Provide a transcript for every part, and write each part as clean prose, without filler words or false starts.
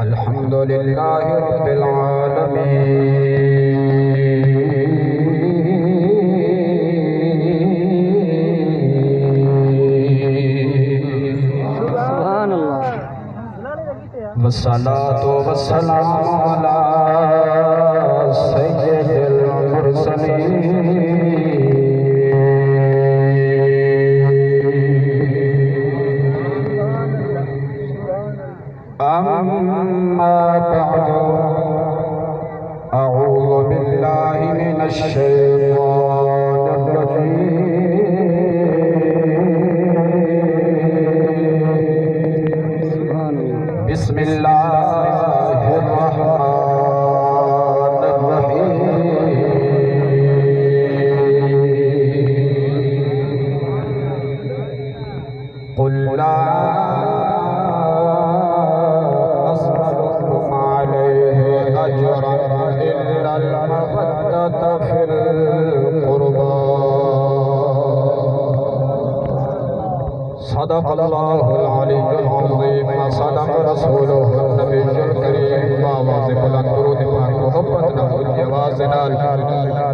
अल्हम्दुलिल्लाहि रब्बिल आलमीन। वस्सलातु वस्सलामु अला सय्यिदिल मुरसलीन। अम्मा बअदु अऊज़ु बिल्लाहि मिनश शैतानिर रजीम। बिस्मिल्लाहिर रहमानिर रहीम। कुल ला सदक़ल्लाहुल अलीयुल अज़ीम व सदक़ रसूलुहुन नबियुल करीम। दुरूद पाक मोहब्बत नबी आवाज़ नाल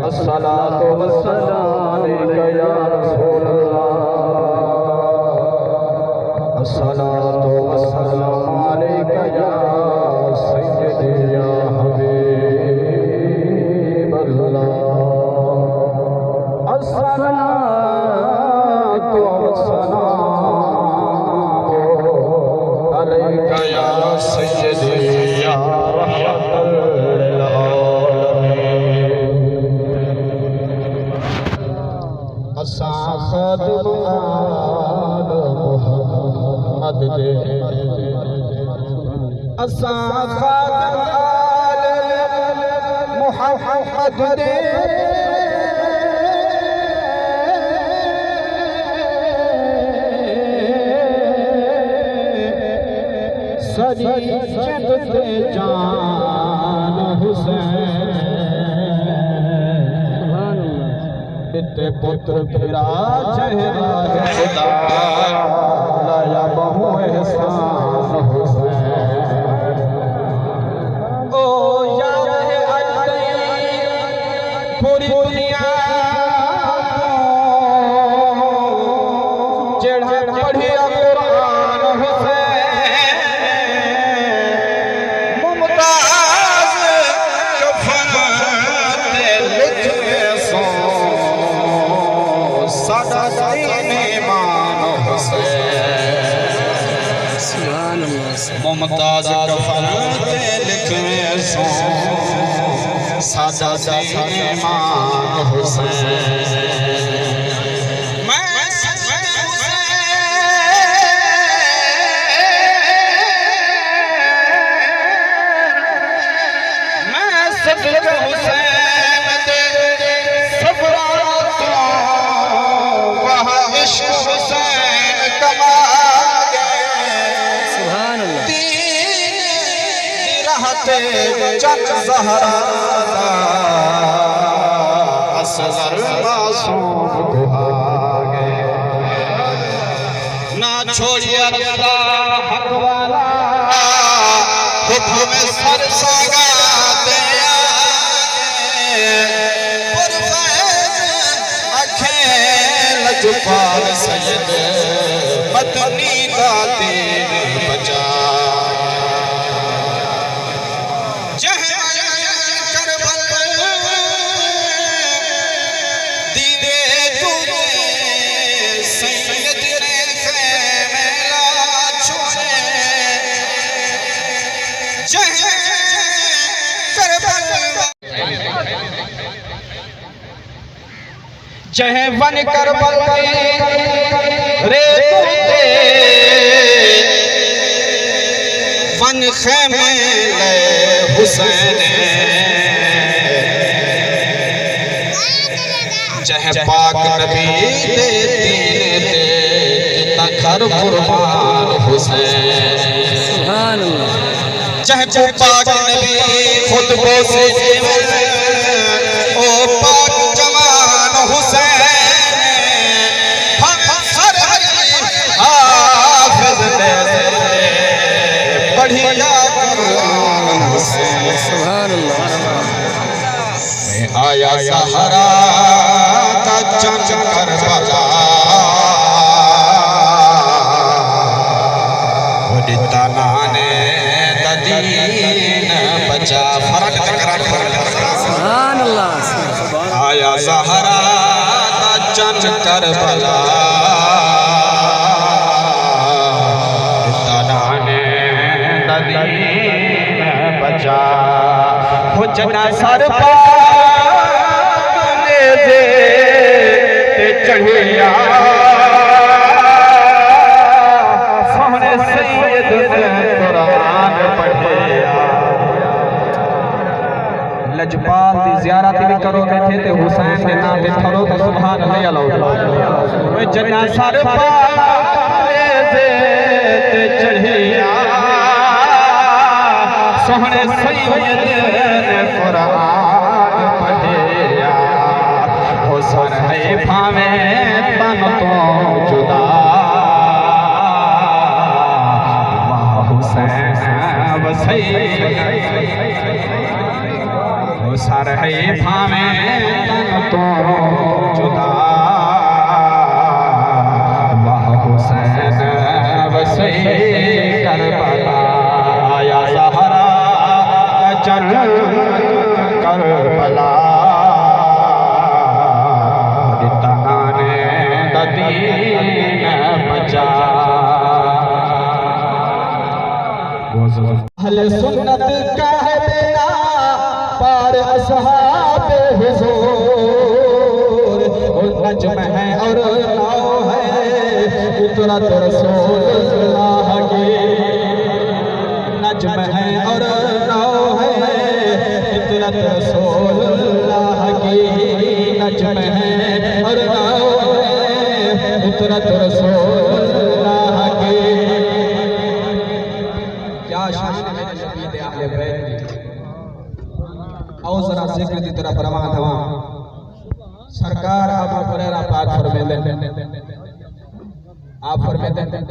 अस्सलातु वस्सलामु अलैका या रसूलल्लाह। अस्सलातु वस्सलामु अलैका या सय्यदी या हबीबल्लाह। अस्सलातु वस्सलामु अलैका या सय्यदी या रहमतल लिल आलमीन। असा खादिम आल मुहम्मद दे, असा खादिम आल मुहम्मद दे। सरी जग ते जान हुसैन, पिते पुत्र फिरा चेहरा खुदा लाया बहु एहसान हुसैन। ओ याद है आज पूरी दुनिया जेड़ा पढ़िया कुरान हुसैन। मुमताज कफन ते लिखे सो सादा दीन ईमान हुसैन। सुभान अल्लाह। मुमताज कफन ते लिखे सो सादा दीन ईमान हुसैन। चक ज़हरा असगर मासूम दुहागे ना छोड़िया रज़ा हक वाला हुक्म सर सागा दे परफैज़ अखे लजपाल सैयद मदनी का दीन बचा। जह वन करबल रे तूते वन खेमे ले हुसैन। जह पाक नबी दे दीन दे तखर कुर्बान हुसैन। सुभान अल्लाह। जह पाक नबी खुद बोसे ओ पाक जवान हुसैन। हम सर बढ़िया हुसैन। सुभान अल्लाह। आया सहरा का चंद करबला, तना ने दीन बचा। फर्क तकरार। सुभान अल्लाह। आया सहरा का चंद करबला, हो जना सर पाने दे ते चढ़िया, सोहने सैयद ने कुरान पढ़िया। लजपाल दी ज़ियारत भी करो बैठे ते हुसैन दे नाम ते खड़ो ते सुभान अल्लाह। हो जना सर पाने दे ते चढ़िया, सोहने सैयद ने कुरान पढ़िया। हो सर है भावे तन तो जुदा, हुसैन वसई। हो सर है भावे तन तो जुदा, हुसैन वसई करबला। आया सहरा चल करबला, तना ने दीन बचा। अहले सुन्नत का है बेड़ा पार असहाब हुजूर, नज्म है और नाव है उतरत रसूलुल्लाह की। नज्म है और नाव है उतरत रसूलुल्लाह की। नज्म है और नाव है उतरत रसूलुल्लाह की। क्या शान है नबी दे आले बैत। आओ जरा जिक्र की तरफ रवाना थवा। सरकार अबू हुरैरा पाक फरमाते हैं, आप फरमाते हैं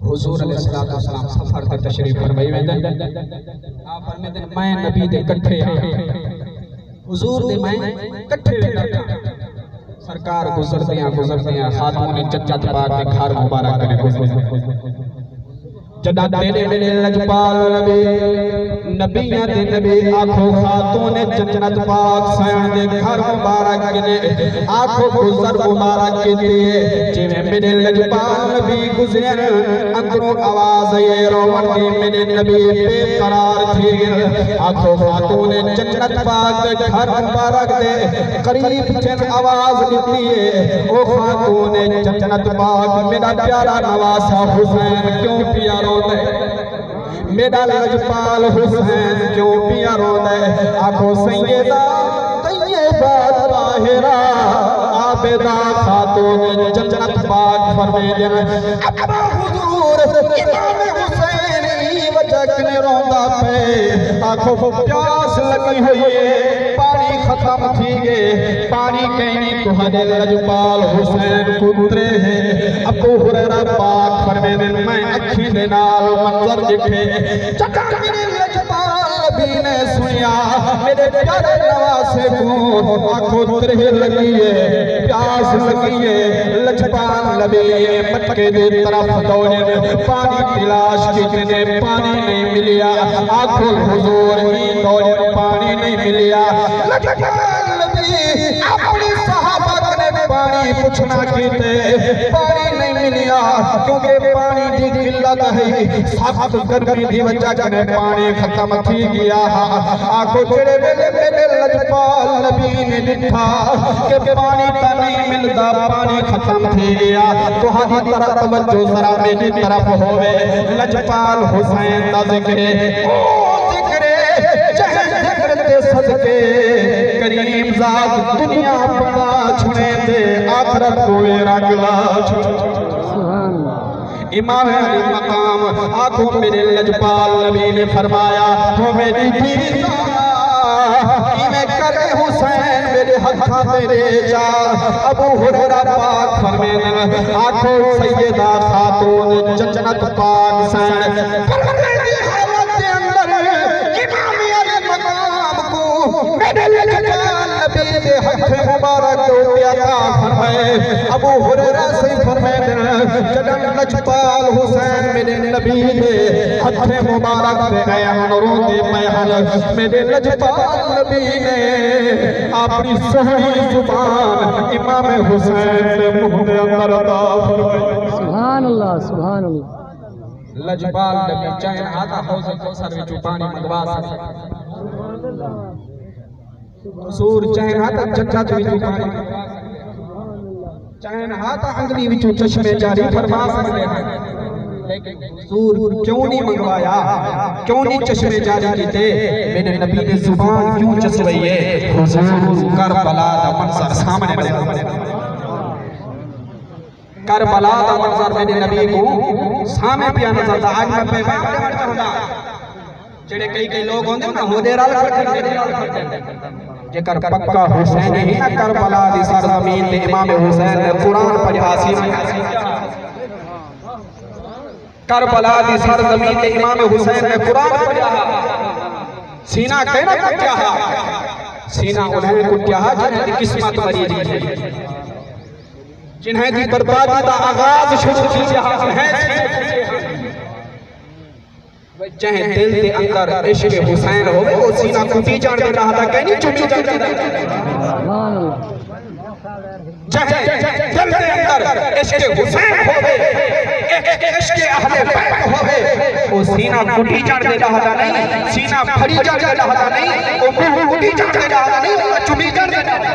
हुजूर अलैहिस्सलातु वस्सलाम सफर ते तशरीफ फरमाई वेंदे। आप फरमाते हैं मैं नबी दे इकट्ठे हुजूर दे मैं इकट्ठे वेंदा। सरकार गुजरदियां खातून जन्नत पाक दे घर मुबारक ने गुजरदियां। जदा तेरे मेरे लजपाल नबी नबियां दे नबी आखो खातून जन्नत पाक सैन दे घर मुबारक ने आखो गुजर मुबारक के लिए। जिवें मेरे लजपाल नबी गुजरन अंदरों आवाज ये रोवन दी मेरे नबी बेकरार थी। आखो खातून जन्नत पाक दे घर मुबारक दे करीब जन आवाज निकली है, ओ खातून जन्नत पाक मेरा प्यारा नवासा हुसैन क्यों पिया रोंदे, मेरा लजपाल हुसैन क्यों पिया रोंदे। आखो सैयदा तैयबा ताहिरा आबिदा खातून जन्नत पाक फरमाते हैं, अब्बा हुजूर इमाम हुसैन ई वजह कने रोंदा पे। आखो प्यास लगी हुई है, पानी खत्म थी गए, पानी कहनी तुहाडे लजपाल हुसैन पुत्रे है। अबू हुरैरा पाक फरमाते हैं मैं अखी दे नाल मंजर देखे। जदा मेरे लजपाल नबी ने सुनिया मेरे प्यारे नवासे को आंखों तरह लगी है, प्यास लगी है। लजपाल नबी मटके दे तरफ दौड़े, पानी तलाश कीते पानी नहीं मिलिया। आंखों हुजूर ही दौड़े पानी नहीं मिलिया। लजपाल नबी अपने सहाबा ने पानी पूछना कीते पानी नहीं मिलिया, क्योंकि पानी दी किल्लत है, सख्त गर्मी दी वजह कने पानी खत्म थी गया। आखो जेड़े वेले मेरे लजपाल नबी ने दिखा कि पानी ता नहीं मिलदा, पानी खत्म थी गया। तुहाडी तरफ तवज्जो जरा मेरी तरफ होवे। लजपाल हुसैन दा जिक्र ओ जिक्रे जहां जिक्र ते सदके करीम जात दुनिया बना छुने दे आखरत कोई रगला। इमाम अली मकाम आखो मेरे लजपाल नबी ने फरमाया हो मेरी बीवी मैं करे हुसैन मेरे हथा तेरे जा। अबू हुरैरा पाक फरमाते आखो सैयदा खातून जन्नत पाक सैन नबी दे हथ मुबारक ते अता फरमाए अबू हुरैरा से फरमाते जदन लजपाल हुसैन मेरे नबी दे हथ मुबारक ते अयान रोंदे महल मेरे लजपाल नबी ने अपनी सोहनी जुबान इमाम हुसैन दे मुंह दे अंदर अता फरमाई। सुभान अल्लाह सुभान अल्लाह। लजपाल नबी चैन आता हौज कौसर विच पानी मंगवा सके हुजूर चैन आता जन्नत विच पानी चैन आता अंगली विच चश्मे जारी फरमा सकते हैं लेकिन हुजूर क्यों नहीं मंगवाया क्यों नहीं चश्मे जारी कीते मेरे नबी ने जुबान क्यों चसवई है हुजूर करबला दा मंजर सामने करबला दा मंजर मेरे नबी को सामने पिया नजर दा आज मैं पैगाम देना चाहूंगा जेड़े कई लोग होंदे ना होदे रल खड़े जेकर पक्का हुसैन ही ना करबला दी सरजमीन ते इमाम हुसैन ने कुरान पढ़ा सीना करबला दी सरजमीन ते इमाम हुसैन ने कुरान पढ़ा सीना कहना क्या है सीना उन्हें को क्या है जिन्हें किस्मत मरी दी जिन्हें दी बर्बादी का आगाज शुरू की है जहे दिल के अंदर इश्क हुसैन होवे वो सीना कुटी जान दे रहा था कहीं चुटी जान दे सुभान अल्लाह जहे दिल के अंदर इश्क हुसैन होवे इश्क अहले बैत होवे वो सीना कुटी जान दे रहा था नहीं सीना फड़ी जान दे रहा था नहीं वो मुंह कुटी जान दे रहा था नहीं चुटी जान दे रहा था।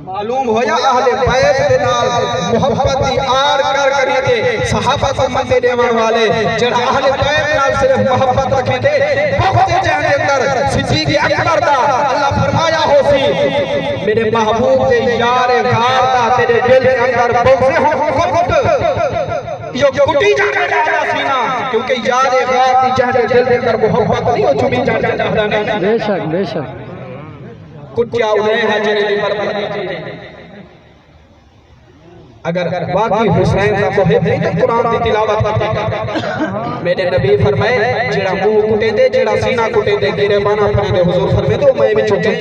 मालूम होया अहले बैत दे नाल मोहब्बत दी आर कर करिए सहाबा को मंदे देवन वाले जेड़ा अहले बैत नाल सिर्फ मोहब्बत रखे थे बहुत जहन दे अंदर सिद्दीक अकबर दा अल्लाह फरमाया हो सी मेरे महबूब दे यार गार दा तेरे दिल के अंदर बोसे हो कुट यो कुटी जाने वाला सीना क्योंकि यार गार दी जहन दिल के अंदर मोहब्बत नहीं हो चुमी जाने चाहता नहीं बेशक बेशक कुटिया उन्हें है जिन्हें बर्बादी अगर वाकई हुसैन का मोहब नहीं तो कुरान की तिलावत करते मेरे नबी फरमाए जेड़ा मुंह कुटे दे जेड़ा सीना कुटे दे गिरे बाना अपने दे हुजूर फरमाए तो मैं भी चुके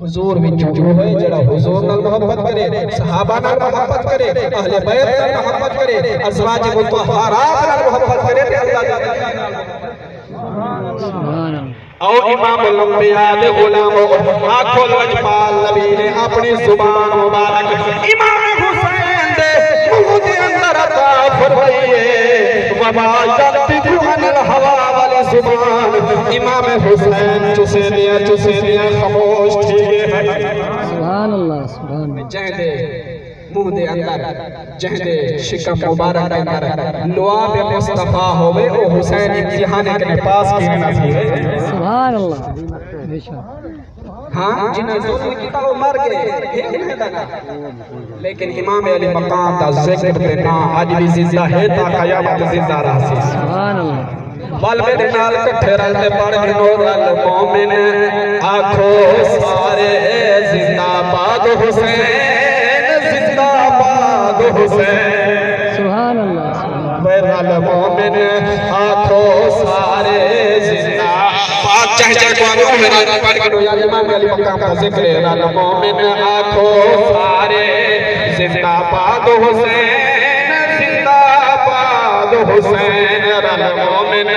हुजूर में जो है जेड़ा हुजूर नाल मोहब्बत करे सहाबा नाल मोहब्बत करे अहले बैत नाल मोहब्बत करे अज़वाज मुतहहरात नाल मोहब्बत करे ते अल्लाह ताला सुभान अल्लाह। और इमाम लंबिया दे गुलाम आंखों लजपाल नबी ने अपनी जुबान मुबारक इमाम हुसैन दे मुंह दे अंदर अता फरमाइए वमा यंतिकु अनिल हवा वाली जुबान इमाम हुसैन चुसे दिया खामोश ठीक है सुभान अल्लाह सुभान अल्लाह। जहदे मुंह दे अंदर जहदे शिकम मुबारक के अंदर लुआब मुस्तफा होवे ओ हुसैन इम्तिहान के पास की नसीब है सुभान अल्लाह बेशक। हां जिन्हें जुल्म किया वो मर गए लेकिन इमाम अली मकाम दा जिक्र पे ना आज भी जिंदा है ता कयामत जिंदा रहसी सुभान अल्लाह। बल मेरे नाल इकट्ठे रहते पढ़ नूरल मोमिन आखो सारे जिंदाबाद हुसैन जिंदाबाद हुसैन सुभान अल्लाह नूरल मोमिन आखो सारे जिंदाबाद चाहे को मेरा पढ़ के यार इमाम अली मकाम का जिक्र है नूरल मोमिन आखो सारे जिंदाबाद हुसैन जिंदाबाद हुसैन रल मोमिन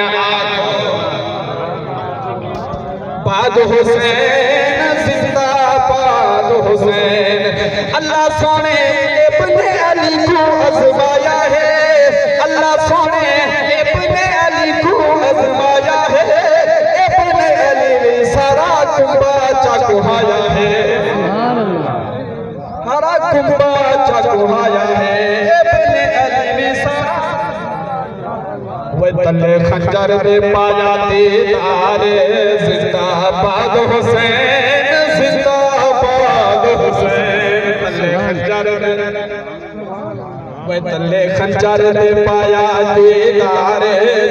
बाद हुसैन जिंदाबाद हुसैन अल्लाह सोने इब्ने अली को आजमाया है अल्लाह सोने इब्ने अली को आजमाया है इब्ने अली ने सारा कुंबा चकुहाया है सुभान अल्लाह सारा कुंबा चकुहाया है इब्ने अली ने सारा वे तले खंजर दे पाया दीदार जिंदाबाद हुसैन जिंदाबाद हुसैन तले खंजर वे तले खंजर दे पाया दीदार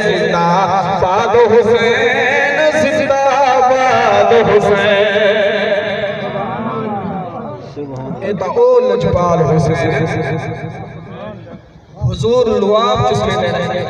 जिंदाबाद हुसैन जिंदाबाद हुसैन ए तो ओ लजपाल हुसैन हुजूर लुआब जिसमें दे रहे हैं